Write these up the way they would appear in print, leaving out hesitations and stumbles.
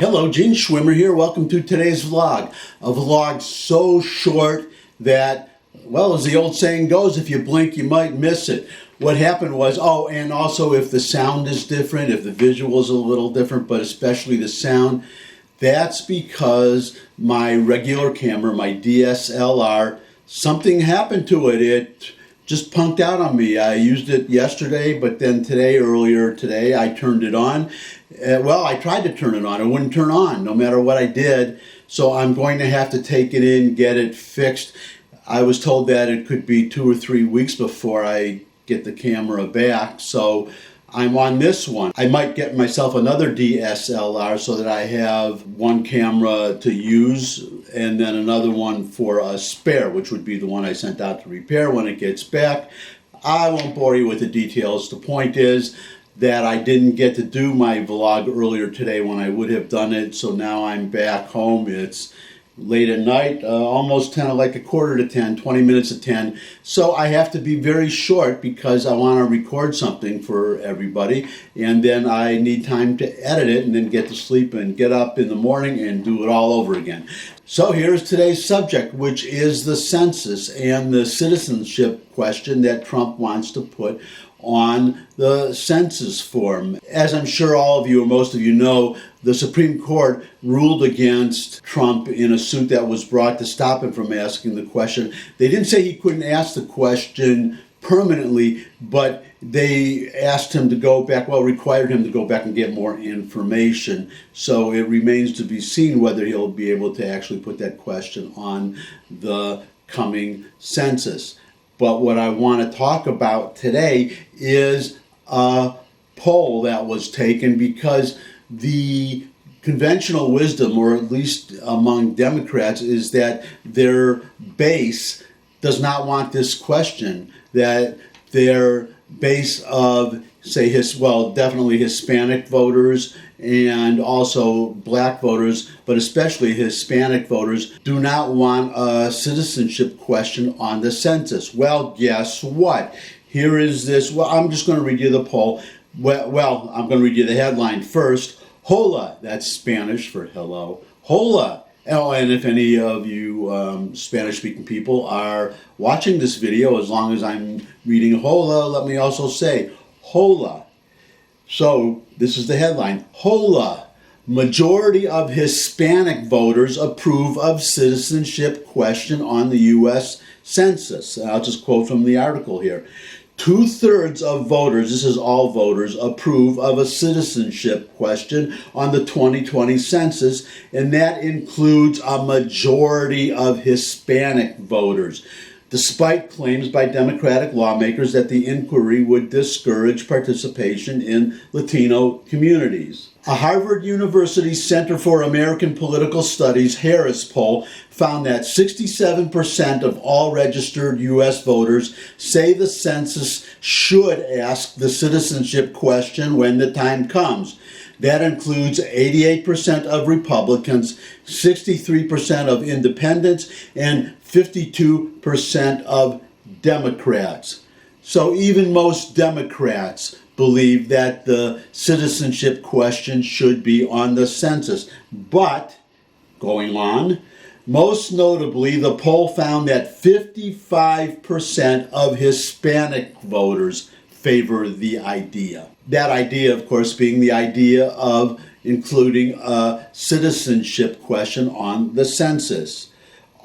Hello, Gene Schwimmer here. Welcome to today's vlog. A vlog so short that, well, as the old saying goes, if you blink, you might miss it. What happened was, and also if the sound is different, if the visual is a little different, but especially the sound, that's because my regular camera, my DSLR, something happened to it. It just punked out on me. I used it yesterday, but then earlier today, I turned it on. I tried to turn it on. It wouldn't turn on no matter what I did. So I'm going to have to take it in, get it fixed. I was told that it could be 2 or 3 weeks before I get the camera back. So I'm on this one. I might get myself another DSLR so that I have one camera to use and then another one for a spare, which would be the one I sent out to repair when it gets back. I won't bore you with the details. The point is that I didn't get to do my vlog earlier today when I would have done it, so now I'm back home. It's late at night, almost 10, like a quarter to 10, 20 minutes to 10. So I have to be very short because I want to record something for everybody, and then I need time to edit it and then get to sleep and get up in the morning and do it all over again. So here's today's subject, which is the census and the citizenship question that Trump wants to put on the census form. As I'm sure all of you or most of you know, the Supreme Court ruled against Trump in a suit that was brought to stop him from asking the question. They didn't say he couldn't ask the question permanently, but they asked him to go back, required him to go back and get more information. So it remains to be seen whether he'll be able to actually put that question on the coming census. But what I want to talk about today is a poll that was taken, because the conventional wisdom, or at least among Democrats, is that their base does not want this question, that their base of, say, definitely Hispanic voters and also black voters, but especially Hispanic voters, do not want a citizenship question on the census. Well, guess what? Here is this. I'm just going to read you the poll. I'm going to read you the headline first. Hola, that's Spanish for hello. Hola. And if any of you Spanish-speaking people are watching this video, as long as I'm reading hola, let me also say hola. So this is the headline. Hola. Majority of Hispanic voters approve of citizenship question on the U.S. Census. I'll just quote from the article here. 2/3 of voters, this is all voters, approve of a citizenship question on the 2020 census, and that includes a majority of Hispanic voters, despite claims by Democratic lawmakers that the inquiry would discourage participation in Latino communities. A Harvard University Center for American Political Studies Harris poll found that 67% of all registered U.S. voters say the census should ask the citizenship question when the time comes. That includes 88% of Republicans, 63% of independents, and 52% of Democrats. So even most Democrats believe that the citizenship question should be on the census. But, going on, most notably, the poll found that 55% of Hispanic voters favor the idea. That idea, of course, being the idea of including a citizenship question on the census.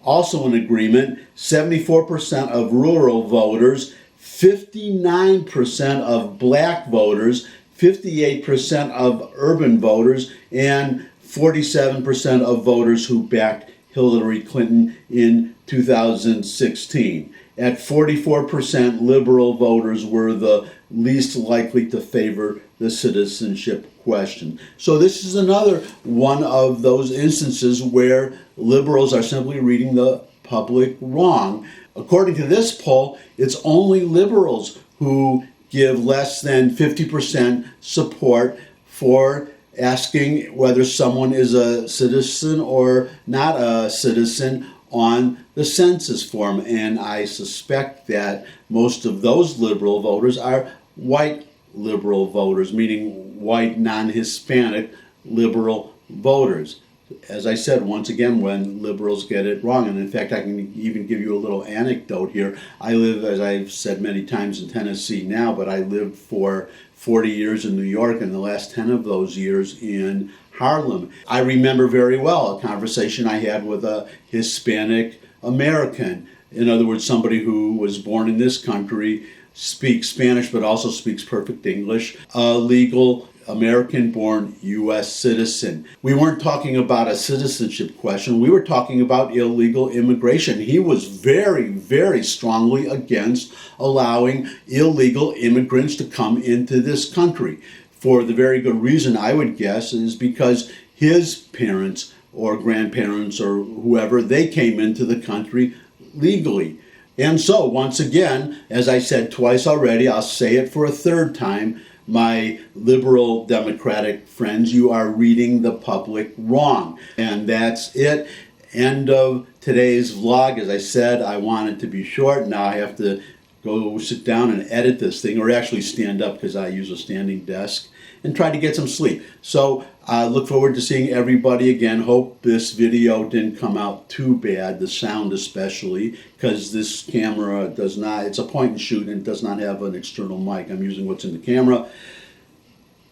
Also in agreement, 74% of rural voters, 59% of black voters, 58% of urban voters, and 47% of voters who backed Hillary Clinton in 2016. At 44%, liberal voters were the least likely to favor the citizenship question. So this is another one of those instances where liberals are simply reading the public wrong. According to this poll, it's only liberals who give less than 50% support for asking whether someone is a citizen or not a citizen on the census form. And I suspect that most of those liberal voters are white liberal voters, meaning white, non-Hispanic liberal voters. As I said, once again, when liberals get it wrong, and in fact, I can even give you a little anecdote here. I live, as I've said many times, in Tennessee now, but I lived for 40 years in New York, and the last 10 of those years in Harlem. I remember very well a conversation I had with a Hispanic American. In other words, somebody who was born in this country, speaks Spanish, but also speaks perfect English, a legal American-born U.S. citizen. We weren't talking about a citizenship question. We were talking about illegal immigration. He was very, very strongly against allowing illegal immigrants to come into this country. For the very good reason, I would guess, is because his parents or grandparents or whoever, they came into the country legally. And so, once again, as I said twice already, I'll say it for a third time, my liberal democratic friends, you are reading the public wrong. And that's it. End of today's vlog. As I said, I want it to be short. Now I have to go sit down and edit this thing, or actually stand up because I use a standing desk, and try to get some sleep. So I look forward to seeing everybody again. Hope this video didn't come out too bad, the sound especially, because this camera does not, it's a point and shoot and does not have an external mic. I'm using what's in the camera.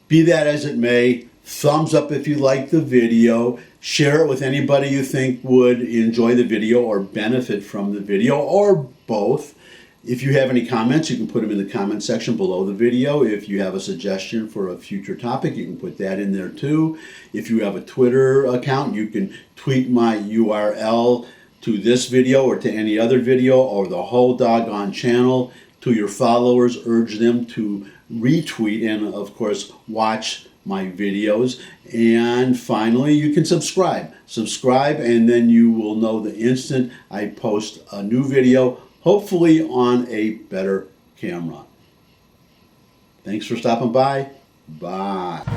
Be that as it may, thumbs up if you like the video. Share it with anybody you think would enjoy the video or benefit from the video, or both. If you have any comments, you can put them in the comment section below the video. If you have a suggestion for a future topic, you can put that in there too. If you have a Twitter account, you can tweet my URL to this video or to any other video or the whole doggone channel to your followers. Urge them to retweet and, of course, watch my videos. And finally, you can subscribe. Subscribe, and then you will know the instant I post a new video, hopefully on a better camera. Thanks for stopping by. Bye.